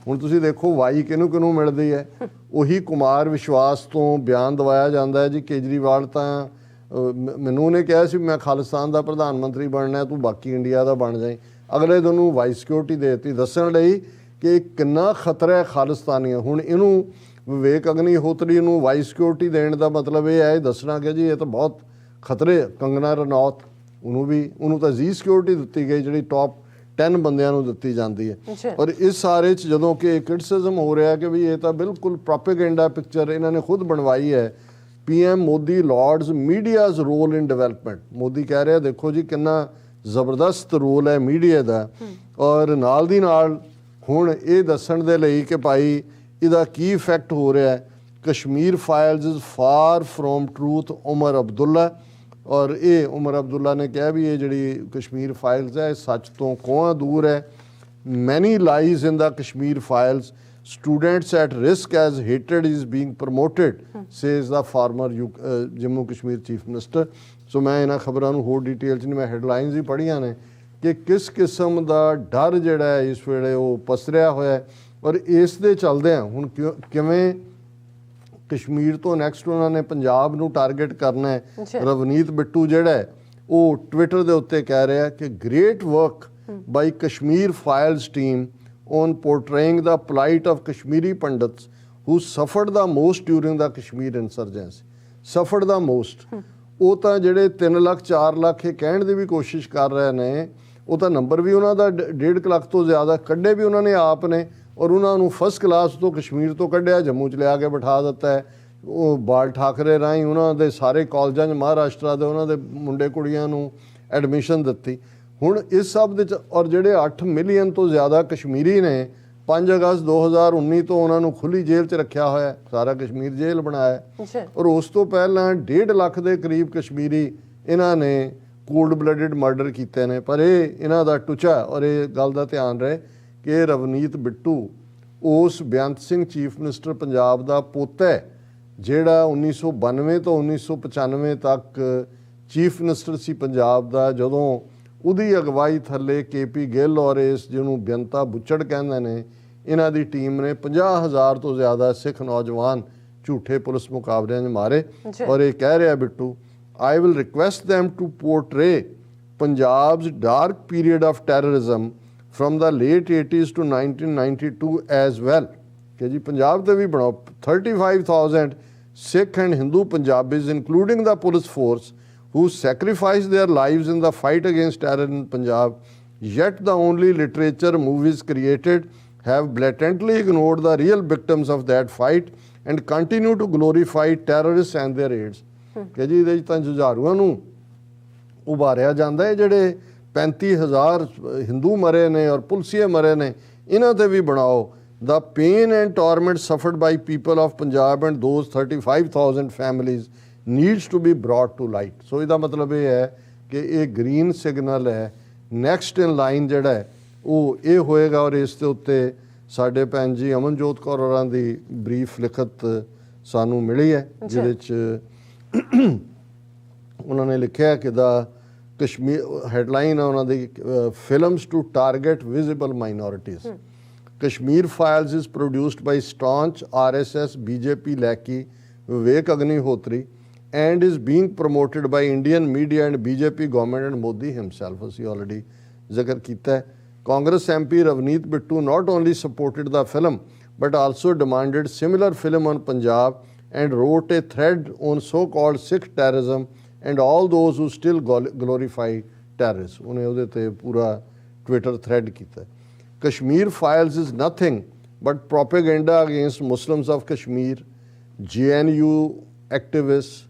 ਹੁਣ ਤੁਸੀਂ ਦੇਖੋ Y ਕਿਹਨੂੰ ਮਿਲਦੀ ਹੈ? ਉਹੀ ਕੁਮਾਰ ਵਿਸ਼ਵਾਸ ਤੋਂ ਬਿਆਨ ਦਵਾਇਆ ਜਾਂਦਾ ਹੈ ਜੀ ਕੇਜਰੀਵਾਲ ਤਾਂ ਮੈਨੂੰ ਉਹਨੇ ਕਿਹਾ ਸੀ ਮੈਂ ਖਾਲਿਸਤਾਨ ਦਾ ਪ੍ਰਧਾਨ ਮੰਤਰੀ ਬਣਨਾ, ਤੂੰ ਬਾਕੀ ਇੰਡੀਆ ਦਾ ਬਣ ਜਾਏ। ਅਗਲੇ ਦਿਨ ਨੂੰ Y ਸਿਕਿਉਰਿਟੀ ਦੇ ਦਿੱਤੀ, ਦੱਸਣ ਲਈ ਕਿ ਕਿੰਨਾ ਖਤਰਾ ਹੈ ਖਾਲਿਸਤਾਨੀਆਂ। ਹੁਣ ਇਹਨੂੰ ਵਿਵੇਕ ਅਗਨੀਹੋਤਰੀ ਨੂੰ Y ਸਿਕਿਉਰਿਟੀ ਦੇਣ ਦਾ ਮਤਲਬ ਇਹ ਹੈ ਦੱਸਣਾ ਕਿ ਜੀ ਇਹ ਤਾਂ ਬਹੁਤ ਖਤਰੇ। ਕੰਗਨਾ ਰਣੌਤ ਉਹਨੂੰ ਤਾਂ Z ਸਿਕਿਉਰਿਟੀ ਦਿੱਤੀ ਗਈ ਜਿਹੜੀ ਟੌਪ 10 ਬੰਦਿਆਂ ਨੂੰ ਦਿੱਤੀ ਜਾਂਦੀ ਹੈ। ਔਰ ਇਸ ਸਾਰੇ 'ਚ ਜਦੋਂ ਕਿ ਕ੍ਰਿਟਿਸਿਜ਼ਮ ਹੋ ਰਿਹਾ ਕਿ ਵੀ ਇਹ ਤਾਂ ਬਿਲਕੁਲ ਪ੍ਰੋਪੇਗੈਂਡਾ ਪਿਕਚਰ ਇਹਨਾਂ ਨੇ ਖੁਦ ਬਣਵਾਈ ਹੈ। PM Modi lauds media's role in development. Modi ਕਹਿ ਰਿਹਾ ਦੇਖੋ ਜੀ ਕਿੰਨਾ ਜ਼ਬਰਦਸਤ ਰੋਲ ਹੈ ਮੀਡੀਆ ਦਾ। ਔਰ ਨਾਲ ਦੀ ਨਾਲ ਹੁਣ ਇਹ ਦੱਸਣ ਦੇ ਲਈ ਕਿ ਭਾਈ ਇਹਦਾ ਕੀ ਇਫੈਕਟ ਹੋ ਰਿਹਾ ਹੈ। Kashmir files is for from truth, ਉਮਰ ਅਬਦੁੱਲਾ। ਔਰ ਇਹ ਉਮਰ ਅਬਦੁੱਲਾ ਨੇ ਕਿਹਾ ਵੀ ਇਹ ਜਿਹੜੀ ਕਸ਼ਮੀਰ ਫਾਈਲਸ ਹੈ ਇਹ ਸੱਚ ਤੋਂ ਕੋਹਾਂ ਦੂਰ ਹੈ। ਮੈਨੀ lies in the Kashmir files, students at risk as hatred is being promoted, says the former Jammu Kashmir chief minister. So ਮੈਂ ਇਹਨਾਂ ਖਬਰਾਂ ਨੂੰ ਹੋਰ ਡਿਟੇਲ 'ਚ ਨਹੀਂ, ਮੈਂ ਹੈਡਲਾਈਨਸ ਹੀ ਪੜ੍ਹੀਆਂ ਨੇ ਕਿ ਕਿਸ ਕਿਸਮ ਦਾ ਡਰ ਜਿਹੜਾ ਹੈ ਇਸ ਵੇਲੇ ਉਹ ਪਸਰਿਆ ਹੋਇਆ ਹੈ। ਔਰ ਇਸ ਦੇ ਚੱਲਦਿਆਂ ਹੁਣ ਕਿਵੇਂ ਕਸ਼ਮੀਰ ਤੋਂ ਨੈਕਸਟ ਉਹਨਾਂ ਨੇ ਪੰਜਾਬ ਨੂੰ ਟਾਰਗੇਟ ਕਰਨਾ ਹੈ। ਰਵਨੀਤ ਬਿੱਟੂ ਜਿਹੜਾ ਹੈ ਉਹ ਟਵਿੱਟਰ ਦੇ ਉੱਤੇ ਕਹਿ ਰਿਹਾ ਕਿ great work by Kashmir files team on portraying the plight of Kashmiri Pandits who suffered the most during the Kashmir insurgency. Suffered the most. ਉਹ ਤਾਂ ਜਿਹੜੇ 3 ਲੱਖ 4 ਲੱਖ ਇਹ ਕਹਿਣ ਦੀ ਵੀ ਕੋਸ਼ਿਸ਼ ਕਰ ਰਹੇ ਨੇ, ਉਹ ਤਾਂ ਨੰਬਰ ਵੀ ਉਹਨਾਂ ਦਾ 1.5 ਲੱਖ ਤੋਂ ਜ਼ਿਆਦਾ ਕੱਢੇ ਵੀ ਉਹਨਾਂ ਨੇ ਆਪ ਨੇ। ਔਰ ਉਹਨਾਂ ਨੂੰ ਫਸਟ ਕਲਾਸ ਤੋਂ ਕਸ਼ਮੀਰ ਤੋਂ ਕੱਢਿਆ, ਜੰਮੂ 'ਚ ਲਿਆ ਕੇ ਬਿਠਾ ਦਿੱਤਾ ਹੈ। ਉਹ ਬਾਲ ਠਾਕਰੇ ਰਾਹੀਂ ਉਹਨਾਂ ਦੇ ਸਾਰੇ ਕਾਲਜਾਂ 'ਚ ਮਹਾਰਾਸ਼ਟਰ ਦੇ ਉਹਨਾਂ ਦੇ ਮੁੰਡੇ ਕੁੜੀਆਂ ਨੂੰ ਐਡਮਿਸ਼ਨ ਦਿੱਤੀ। ਹੁਣ ਇਸ ਸਭ ਦੇ 'ਚ ਔਰ ਜਿਹੜੇ 8 ਮਿਲੀਅਨ ਤੋਂ ਜ਼ਿਆਦਾ ਕਸ਼ਮੀਰੀ ਨੇ 5 ਅਗਸਤ 2019 ਤੋਂ ਉਹਨਾਂ ਨੂੰ ਖੁੱਲੀ ਜੇਲ੍ਹ 'ਚ ਰੱਖਿਆ ਹੋਇਆ, ਸਾਰਾ ਕਸ਼ਮੀਰ ਜੇਲ੍ਹ ਬਣਾਇਆ। ਔਰ ਉਸ ਤੋਂ ਪਹਿਲਾਂ 1.5 ਲੱਖ ਦੇ ਕਰੀਬ ਕਸ਼ਮੀਰੀ ਇਹਨਾਂ ਨੇ ਕੋਲਡ ਬਲੱਡਡ ਮਰਡਰ ਕੀਤੇ ਨੇ। ਪਰ ਇਹਨਾਂ ਦਾ ਟੁਚਾ, ਔਰ ਇਹ ਗੱਲ ਦਾ ਧਿਆਨ ਰਹੇ ਕਿ ਰਵਨੀਤ ਬਿੱਟੂ ਉਸ ਬੇਅੰਤ ਸਿੰਘ ਚੀਫ ਮਿਨਿਸਟਰ ਪੰਜਾਬ ਦਾ ਪੋਤਾ ਹੈ ਜਿਹੜਾ 1992 ਤੋਂ 1995 ਤੱਕ ਚੀਫ ਮਿਨਿਸਟਰ ਸੀ ਪੰਜਾਬ ਦਾ, ਜਦੋਂ ਉਹਦੀ ਅਗਵਾਈ ਥੱਲੇ KP ਗਿੱਲ ਔਰ ਇਸ ਜਿਹਨੂੰ ਬੇਅੰਤਾ ਬੁੱਚੜ ਕਹਿੰਦੇ ਨੇ ਇਹਨਾਂ ਦੀ ਟੀਮ ਨੇ 50,000 ਤੋਂ ਜ਼ਿਆਦਾ ਸਿੱਖ ਨੌਜਵਾਨ ਝੂਠੇ ਪੁਲਿਸ ਮੁਕਾਬਲਿਆਂ 'ਚ ਮਾਰੇ। ਔਰ ਇਹ ਕਹਿ ਰਿਹਾ Bittu, I will request them to portray Punjab's dark period of terrorism from the late 80s to 1992 as well कि जी पंजाब ते भी बनाओ 35,000 Sikh and Hindu Punjabis including the police force who sacrificed their lives in the fight against terror in Punjab, yet the only literature movies created have blatantly ignored the real victims of that fight and continue to glorify terrorists and their aides ਕਿ ਜੀ ਇਹਦੇ 'ਚ ਤਾਂ ਜੁਝਾਰੂਆਂ ਨੂੰ ਉਭਾਰਿਆ ਜਾਂਦਾ ਹੈ ਜਿਹੜੇ 35,000 ਹਿੰਦੂ ਮਰੇ ਨੇ ਔਰ ਪੁਲਸੀਏ ਮਰੇ ਨੇ ਇਹਨਾਂ ਤੇ ਵੀ ਬਣਾਓ the pain and torment suffered by people of Punjab and those 35,000 families needs to be brought to light. So ਇਹਦਾ ਮਤਲਬ ਇਹ ਹੈ ਕਿ ਇਹ ਗ੍ਰੀਨ ਸਿਗਨਲ ਹੈ ਨੈਕਸਟ ਇਨ ਲਾਈਨ ਜਿਹੜਾ ਹੈ ਉਹ ਇਹ ਹੋਏਗਾ ਔਰ ਇਸ ਦੇ ਉੱਤੇ ਸਾਡੇ ਭੈਣ ਜੀ ਅਮਨਜੋਤ ਕੌਰ ਹੋਰਾਂ ਦੀ ਬਰੀਫ ਲਿਖਤ ਸਾਨੂੰ ਮਿਲੀ ਹੈ ਜਿਹਦੇ 'ਚ ਉਹਨਾਂ ਨੇ ਲਿਖਿਆ ਕਿ ਦਾ ਕਸ਼ਮੀਰ ਹੈਡਲਾਈਨ ਹੈ ਉਹਨਾਂ ਦੀ films to target visible minorities Kashmir Files is produced by staunch RSS BJP lackey Vivek Agnihotri and is being promoted by Indian media and BJP government and Modi himself. As he already zikr kita hai. Congress MP Ravneet Bittu not only supported the film but also demanded similar film on Punjab and wrote a thread on so-called Sikh terrorism and all those who still glorify terrorists. उन्हें उधे ते पूरा Twitter thread kita hai. Kashmir Files is nothing but propaganda against Muslims of Kashmir, JNU activists,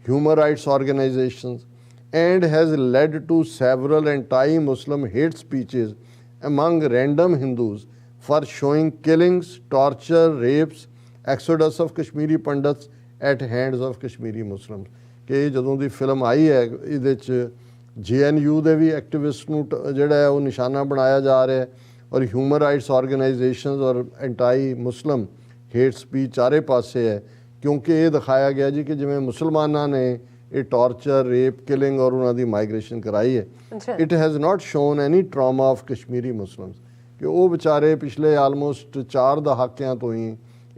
human rights organizations, and has led to several anti-Muslim hate speeches among random Hindus for showing killings, torture, rapes, exodus of Kashmiri Pandits at hands of Kashmiri Muslims. कि ਜਦੋਂ ਦੀ film ਆਈ ਹੈ ਇਹਦੇ 'ਚ JNU ਦੇ ਵੀ activist ਨੂੰ ਜਿਹੜਾ ਹੈ ਉਹ ਨਿਸ਼ਾਨਾ ਬਣਾਇਆ ਜਾ ਰਿਹਾ ਹੈ ਔਰ ਹਿਊਮਨ ਰਾਈਟਸ ਆਰਗੇਨਾਈਜੇਸ਼ਨਸ ਔਰ ਐਂਟਾਈ ਮੁਸਲਿਮ ਹੇਟ ਸਪੀਚ ਚਾਰੇ ਪਾਸੇ ਹੈ ਕਿਉਂਕਿ ਇਹ ਦਿਖਾਇਆ ਗਿਆ ਜੀ ਕਿ ਜਿਵੇਂ ਮੁਸਲਮਾਨਾਂ ਨੇ ਇਹ ਟਾਰਚਰ ਰੇਪ ਕਿਲਿੰਗ ਔਰ ਉਹਨਾਂ ਦੀ ਮਾਈਗ੍ਰੇਸ਼ਨ ਕਰਾਈ ਹੈ it has not shown any trauma of Kashmiri Muslims ਕਿ ਉਹ ਵਿਚਾਰੇ ਪਿਛਲੇ ਆਲਮੋਸਟ 4 ਦਹਾਕਿਆਂ ਤੋਂ ਹੀ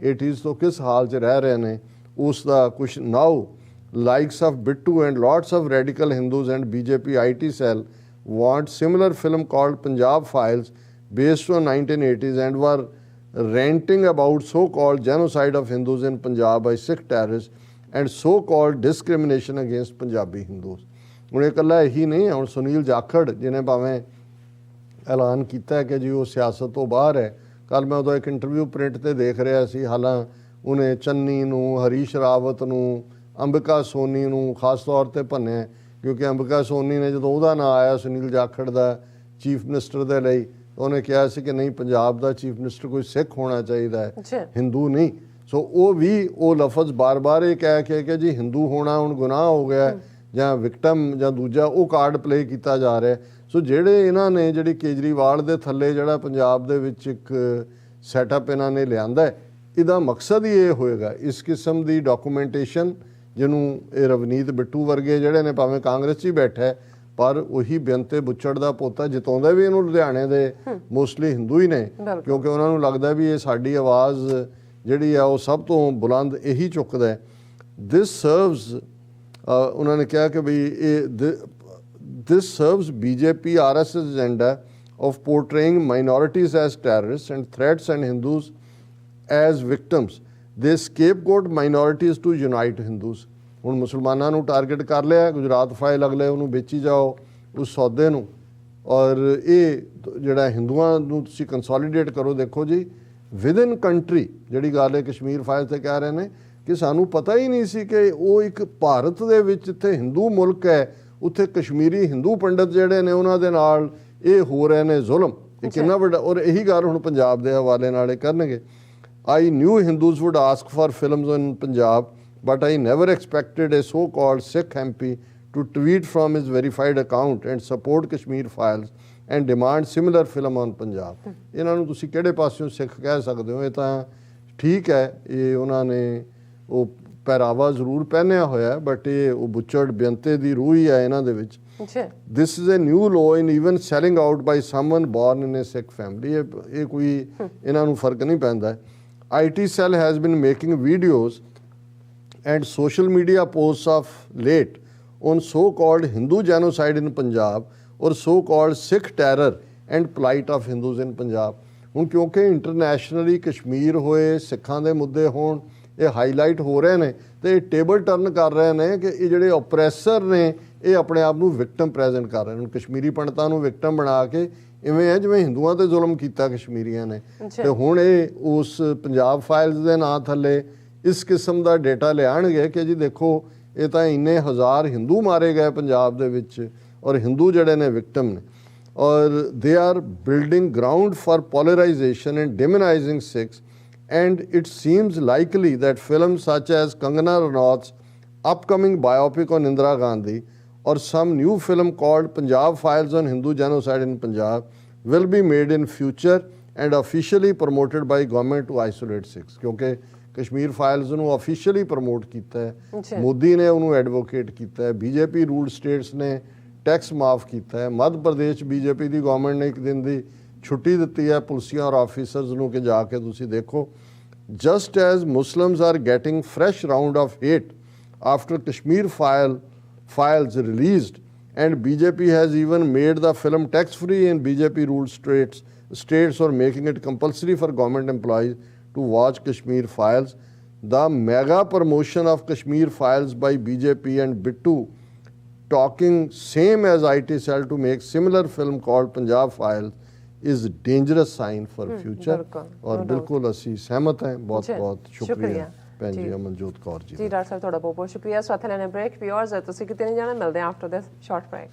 80s ਤੋਂ ਕਿਸ ਹਾਲ 'ਚ ਰਹਿ ਰਹੇ ਨੇ ਉਸ ਦਾ ਕੁਛ ਨਾਓ likes of Bittu and lots of radical Hindus and BJP IT cell want similar film called Punjab Files based on 1980s and were ranting about so-called genocide of Hindus in Punjab by Sikh terrorists and so-called discrimination against Punjabi Hindus. ਹੁਣ ਇਹ ਇਕੱਲਾ ਇਹੀ ਨਹੀਂ ਹੁਣ ਸੁਨੀਲ ਜਾਖੜ ਜਿਹਨੇ ਭਾਵੇਂ ਐਲਾਨ ਕੀਤਾ ਕਿ ਜੀ ਉਹ ਸਿਆਸਤ ਤੋਂ ਬਾਹਰ ਹੈ ਕੱਲ੍ਹ ਮੈਂ ਉਹਦਾ ਇੱਕ ਇੰਟਰਵਿਊ ਪ੍ਰਿੰਟ ਤੇ ਦੇਖ ਰਿਹਾ ਸੀ ਹਾਲਾਂ ਉਹਨੇ ਚੰਨੀ ਨੂੰ ਹਰੀਸ਼ ਰਾਵਤ ਨੂੰ ਅੰਬਿਕਾ ਸੋਨੀ ਨੂੰ ਖਾਸ ਤੌਰ ਤੇ ਭੰਨਿਆ ਕਿਉਂਕਿ ਅੰਬਿਕਾ ਸੋਨੀ ਨੇ ਜਦੋਂ ਉਹਦਾ ਨਾਂ ਆਇਆ ਸੁਨੀਲ ਜਾਖੜ ਦਾ ਚੀਫ ਮਿਨਿਸਟਰ ਦੇ ਲਈ ਉਹਨੇ ਕਿਹਾ ਸੀ ਕਿ ਨਹੀਂ ਪੰਜਾਬ ਦਾ ਚੀਫ ਮਿਨਿਸਟਰ ਕੋਈ ਸਿੱਖ ਹੋਣਾ ਚਾਹੀਦਾ ਹੈ ਹਿੰਦੂ ਨਹੀਂ ਸੋ ਉਹ ਵੀ ਉਹ ਲਫ਼ਜ਼ ਬਾਰ-ਬਾਰ ਇਹ ਕਹਿ ਕੇ ਕਿ ਜੀ ਹਿੰਦੂ ਹੋਣਾ ਹੁਣ ਗੁਨਾਹ ਹੋ ਗਿਆ ਜਾਂ ਵਿਕਟਮ ਜਾਂ ਦੂਜਾ ਉਹ ਕਾਰਡ ਪਲੇ ਕੀਤਾ ਜਾ ਰਿਹਾ ਸੋ ਜਿਹੜੇ ਇਹਨਾਂ ਨੇ ਜਿਹੜੀ ਕੇਜਰੀਵਾਲ ਦੇ ਥੱਲੇ ਜਿਹੜਾ ਪੰਜਾਬ ਦੇ ਵਿੱਚ ਇੱਕ ਸੈਟਅਪ ਇਹਨਾਂ ਨੇ ਲਿਆਂਦਾ ਇਹਦਾ ਮਕਸਦ ਹੀ ਇਹ ਹੋਏਗਾ ਇਸ ਕਿਸਮ ਦੀ ਡਾਕੂਮੈਂਟੇਸ਼ਨ ਜਿਹਨੂੰ ਇਹ ਰਵਨੀਤ ਬਿੱਟੂ ਵਰਗੇ ਜਿਹੜੇ ਨੇ ਭਾਵੇਂ ਕਾਂਗਰਸ 'ਚ ਹੀ ਬੈਠਾ ਪਰ ਉਹੀ ਬੇਅੰਤੇ ਬੁੱਚੜ ਦਾ ਪੋਤਾ ਜਿਤਾਉਂਦਾ ਵੀ ਇਹਨੂੰ ਲੁਧਿਆਣੇ ਦੇ ਮੋਸਟਲੀ ਹਿੰਦੂ ਹੀ ਨੇ ਕਿਉਂਕਿ ਉਹਨਾਂ ਨੂੰ ਲੱਗਦਾ ਵੀ ਇਹ ਸਾਡੀ ਆਵਾਜ਼ ਜਿਹੜੀ ਆ ਉਹ ਸਭ ਤੋਂ ਬੁਲੰਦ ਇਹੀ ਚੁੱਕਦਾ ਦਿਸ ਸਰਵਸ ਉਹਨਾਂ ਨੇ ਕਿਹਾ ਕਿ ਵੀ ਇਹ ਦਿਸ service BJP RSS agenda of portraying minorities as terrorists and threats and Hindus as victims. They scapegoat minorities to unite Hindus. ਹੁਣ ਮੁਸਲਮਾਨਾਂ ਨੂੰ ਟਾਰਗੇਟ ਕਰ ਲਿਆ ਗੁਜਰਾਤ ਫਾਈਲ ਅਗਲੇ ਉਹਨੂੰ ਵੇਚੀ ਜਾਓ ਉਸ ਸੌਦੇ ਨੂੰ ਔਰ ਇਹ ਜਿਹੜਾ ਹਿੰਦੂਆਂ ਨੂੰ ਤੁਸੀਂ ਕੰਸੋਲੀਡੇਟ ਕਰੋ ਦੇਖੋ ਜੀ ਵਿਦਨ ਕੰਟਰੀ ਜਿਹੜੀ ਗੱਲ ਹੈ ਕਸ਼ਮੀਰ ਫਾਈਲ ਤੇ ਕਹਿ ਰਹੇ ਨੇ ਕਿ ਸਾਨੂੰ ਪਤਾ ਹੀ ਨਹੀਂ ਸੀ ਕਿ ਉਹ ਇੱਕ ਭਾਰਤ ਦੇ ਵਿੱਚ ਜਿੱਥੇ ਹਿੰਦੂ ਮੁਲਕ ਹੈ ਉੱਥੇ ਕਸ਼ਮੀਰੀ ਹਿੰਦੂ ਪੰਡਤ ਜਿਹੜੇ ਨੇ ਉਹਨਾਂ ਦੇ ਨਾਲ ਇਹ ਹੋ ਰਹੇ ਨੇ ਜ਼ੁਲਮ ਇਹ ਕਿੰਨਾ ਵੱਡਾ ਔਰ ਇਹੀ ਗੱਲ ਹੁਣ ਪੰਜਾਬ ਦੇ ਹਵਾਲੇ ਨਾਲ ਇਹ ਕਰਨਗੇ I knew Hindus would ask for films in Punjab, but I never expected a so-called Sikh MP to tweet from his verified account and support Kashmir Files and demand similar film on Punjab. ਇਹਨਾਂ ਨੂੰ ਤੁਸੀਂ ਕਿਹੜੇ ਪਾਸਿਓਂ ਸਿੱਖ ਕਹਿ ਸਕਦੇ ਹੋ ਇਹ ਤਾਂ ਠੀਕ ਹੈ ਇਹ ਉਹਨਾਂ ਨੇ ਉਹ ਪਹਿਰਾਵਾ ਜ਼ਰੂਰ ਪਹਿਨਿਆ ਹੋਇਆ ਬਟ ਇਹ ਉਹ ਬੁੱਚੜ ਬੇਅੰਤੇ ਦੀ ਰੂਹ ਹੀ ਹੈ ਇਹਨਾਂ ਦੇ ਵਿੱਚ This is a new law in even selling out by someone born in a Sikh family. ਇਹ ਕੋਈ ਇਹਨਾਂ ਨੂੰ ਫਰਕ ਨਹੀਂ ਪੈਂਦਾ IT cell has been making videos and social media posts of late on so-called Hindu genocide in Punjab or so-called Sikh terror and plight of Hindus in Punjab. ਹੁਣ ਕਿਉਂਕਿ internationally Kashmir ਹੋਏ, ਸਿੱਖਾਂ ਦੇ ਮੁੱਦੇ ਹੋਣ, ਇਹ ਹਾਈਲਾਈਟ ਹੋ ਰਹੇ ਨੇ ਤੇ ਇਹ ਟੇਬਲ ਟਰਨ ਕਰ ਰਹੇ ਨੇ ਕਿ ਇਹ ਜਿਹੜੇ ਓਪਰੈਸਰ ਨੇ ਇਹ ਆਪਣੇ ਆਪ ਨੂੰ ਵਿਕਟਮ ਪ੍ਰੈਜ਼ੈਂਟ ਕਰ ਰਹੇ ਨੇ। ਕਸ਼ਮੀਰੀ ਪੰਡਤਾਂ ਨੂੰ ਵਿਕਟਮ ਬਣਾ ਕੇ ਇਵੇਂ ਹੈ ਜਿਵੇਂ ਹਿੰਦੂਆਂ ਤੇ ਜ਼ੁਲਮ ਕੀਤਾ ਕਸ਼ਮੀਰੀਆਂ ਨੇ। ਤੇ ਹੁਣ ਇਹ ਉਸ ਪੰਜਾਬ ਫਾਈਲਸ ਦੇ ਨਾਂ ਥੱਲੇ ਇਸ ਕਿਸਮ ਦਾ ਡੇਟਾ ਲਿਆਣਗੇ ਕਿ ਜੀ ਦੇਖੋ ਇਹ ਤਾਂ ਇੰਨੇ ਹਜ਼ਾਰ ਹਿੰਦੂ ਮਾਰੇ ਗਏ ਪੰਜਾਬ ਦੇ ਵਿੱਚ ਔਰ ਹਿੰਦੂ ਜਿਹੜੇ ਨੇ ਵਿਕਟਮ ਨੇ। Or they are building ground for polarisation and demonising Sikhs and it seems likely that films such as Kangana Ranaut's upcoming biopic on Indira Gandhi or some new film called Punjab Files on Hindu Genocide in Punjab will be made in future and officially promoted by government to isolate Sikhs। क्योंकि Kashmir files ਨੂੰ officially promote ਕੀਤਾ ਹੈ, ਮੋਦੀ ਨੇ ਉਹਨੂੰ advocate ਕੀਤਾ ਹੈ, BJP ruled status ਨੇ tax ਮਾਫ ਕੀਤਾ ਹੈ, ਮੱਧ ਪ੍ਰਦੇਸ਼ ਬੀਜੇਪੀ ਦੀ ਗਵਰਨਮੈਂਟ ਨੇ ਇੱਕ ਦਿਨ ਦੀ ਛੁੱਟੀ ਦਿੱਤੀ ਹੈ ਪੁਲਿਸੀਆਂ ਔਰ ਆਫੀਸਰਸ ਨੂੰ ਕਿ ਜਾ ਕੇ ਤੁਸੀਂ ਦੇਖੋ। Just as Muslims R getting fresh round of hate after Kashmir files released and BJP has even made the film tax free in BJP ruled states or making it compulsory for government employees to watch Kashmir Files. The mega promotion of Kashmir Files by BJP and Bittu talking same as IT cell to make similar film called Punjab Files is dangerous sign for future। और बिल्कुल ਅਸੀਂ ਸਹਿਮਤ हैं। बहुत बहुत शुक्रिया ਭੈਣ ਜੀ ਅਮਨਜੋਤ ਕੌਰ ਜੀ। ਜੀ ਡਾਕਟਰ ਸਾਹਿਬ ਤੁਹਾਡਾ ਬਹੁਤ ਬਹੁਤ ਸ਼ੁਕਰੀਆ। ਸੋ ਇੱਥੇ ਲੈਣੇ ਬ੍ਰੇਕ। ਵਿਊਅਰਸ ਤੁਸੀਂ ਕਿਤੇ ਨਹੀਂ ਜਾਣਾ, ਮਿਲਦੇ ਹਾਂ ਆਫਟਰ ਦਿਸ ਸ਼ਾਰਟ ਬ੍ਰੇਕ।